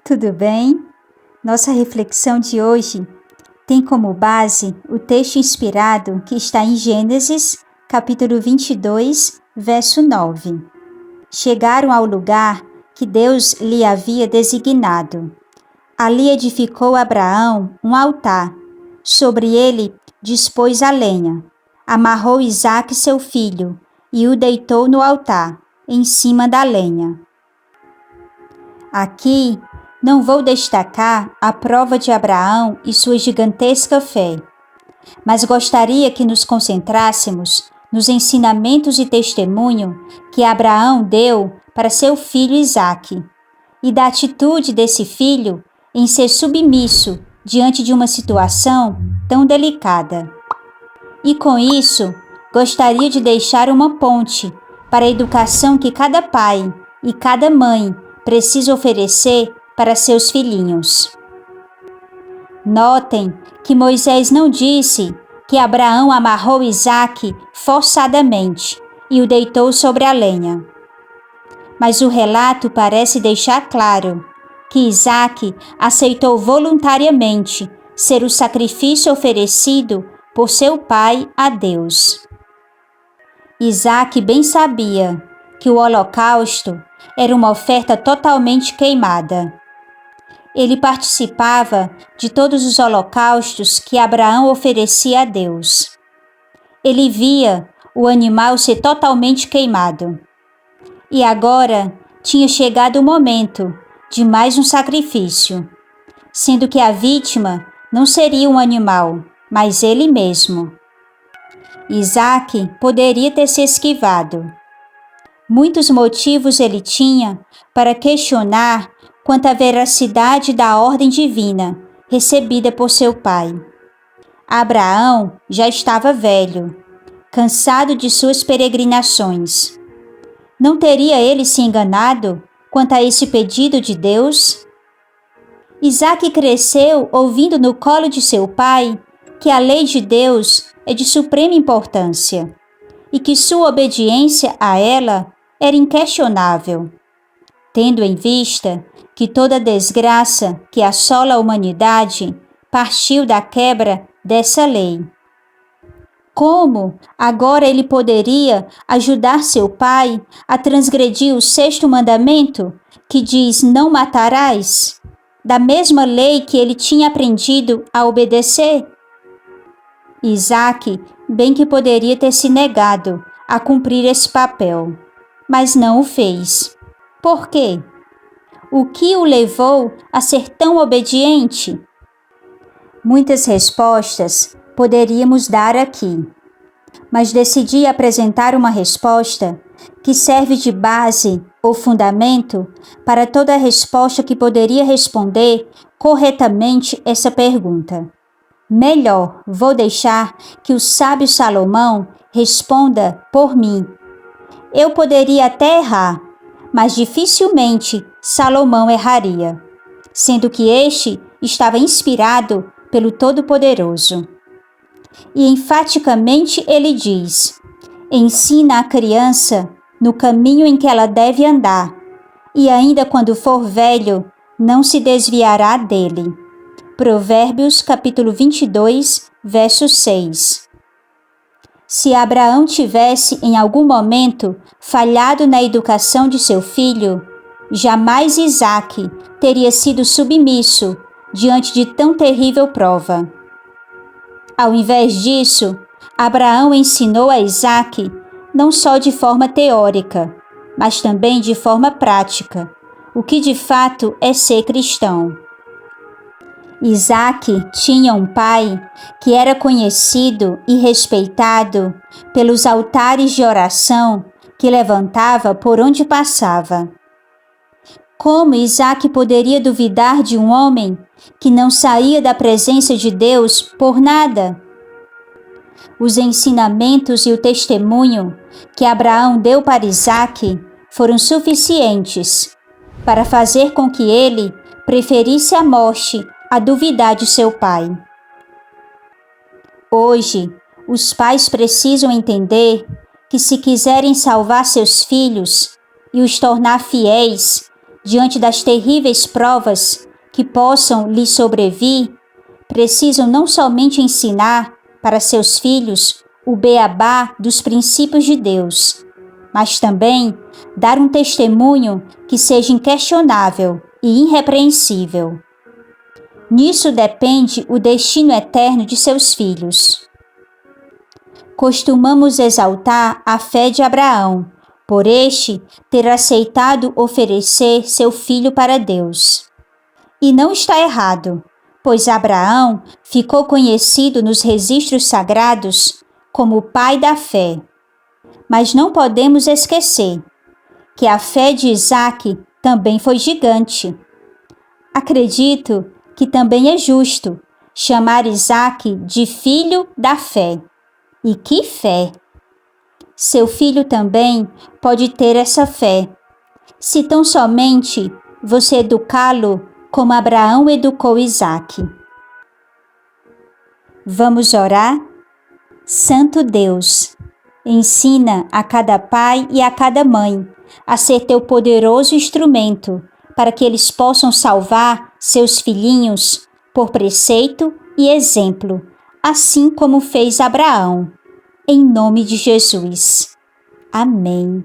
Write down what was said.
tudo bem? Nossa reflexão de hoje tem como base o texto inspirado que está em Gênesis, capítulo 22, verso 9. Chegaram ao lugar que Deus lhe havia designado. Ali edificou Abraão um altar. Sobre ele dispôs a lenha. Amarrou Isaque, seu filho, e o deitou no altar, em cima da lenha. Aqui não vou destacar a prova de Abraão e sua gigantesca fé, mas gostaria que nos concentrássemos nos ensinamentos e testemunho que Abraão deu para seu filho Isaque, e da atitude desse filho em ser submisso diante de uma situação tão delicada. E com isso, gostaria de deixar uma ponte para a educação que cada pai e cada mãe precisa oferecer para seus filhinhos. Notem que Moisés não disse que Abraão amarrou Isaque forçadamente e o deitou sobre a lenha. Mas o relato parece deixar claro que Isaque aceitou voluntariamente ser o sacrifício oferecido por seu pai a Deus. Isaque bem sabia que o holocausto era uma oferta totalmente queimada. Ele participava de todos os holocaustos que Abraão oferecia a Deus. Ele via o animal ser totalmente queimado. E agora tinha chegado o momento de mais um sacrifício, sendo que a vítima não seria um animal, mas ele mesmo. Isaque poderia ter se esquivado. Muitos motivos ele tinha para questionar quanto à veracidade da ordem divina recebida por seu pai. Abraão já estava velho, cansado de suas peregrinações. Não teria ele se enganado quanto a esse pedido de Deus? Isaque cresceu ouvindo no colo de seu pai que a lei de Deus é de suprema importância e que sua obediência a ela era inquestionável, tendo em vista que toda desgraça que assola a humanidade partiu da quebra dessa lei. Como agora ele poderia ajudar seu pai a transgredir o 6º mandamento, que diz: não matarás, da mesma lei que ele tinha aprendido a obedecer? Isaque bem que poderia ter se negado a cumprir esse papel, mas não o fez. Por quê? O que o levou a ser tão obediente? Muitas respostas poderíamos dar aqui, mas decidi apresentar uma resposta que serve de base ou fundamento para toda a resposta que poderia responder corretamente essa pergunta. Melhor, vou deixar que o sábio Salomão responda por mim. Eu poderia até errar, mas dificilmente Salomão erraria, sendo que este estava inspirado pelo Todo-Poderoso. E enfaticamente ele diz: ensina a criança no caminho em que ela deve andar, e ainda quando for velho, não se desviará dele. Provérbios capítulo 22, verso 6. Se Abraão tivesse em algum momento falhado na educação de seu filho, jamais Isaque teria sido submisso diante de tão terrível prova. Ao invés disso, Abraão ensinou a Isaque não só de forma teórica, mas também de forma prática, o que de fato é ser cristão. Isaque tinha um pai que era conhecido e respeitado pelos altares de oração que levantava por onde passava. Como Isaque poderia duvidar de um homem que não saía da presença de Deus por nada? Os ensinamentos e o testemunho que Abraão deu para Isaque foram suficientes para fazer com que ele preferisse a morte a duvidar de seu pai. Hoje, os pais precisam entender que se quiserem salvar seus filhos e os tornar fiéis diante das terríveis provas que possam lhe sobrevir, precisam não somente ensinar para seus filhos o beabá dos princípios de Deus, mas também dar um testemunho que seja inquestionável e irrepreensível. Nisso depende o destino eterno de seus filhos. Costumamos exaltar a fé de Abraão, por este ter aceitado oferecer seu filho para Deus. E não está errado, pois Abraão ficou conhecido nos registros sagrados como o pai da fé. Mas não podemos esquecer que a fé de Isaque também foi gigante. Acredito que também é justo chamar Isaque de filho da fé. E que fé! Seu filho também pode ter essa fé, se tão somente você educá-lo como Abraão educou Isaque. Vamos orar? Santo Deus, ensina a cada pai e a cada mãe a ser teu poderoso instrumento para que eles possam salvar seus filhinhos por preceito e exemplo, assim como fez Abraão. Em nome de Jesus. Amém.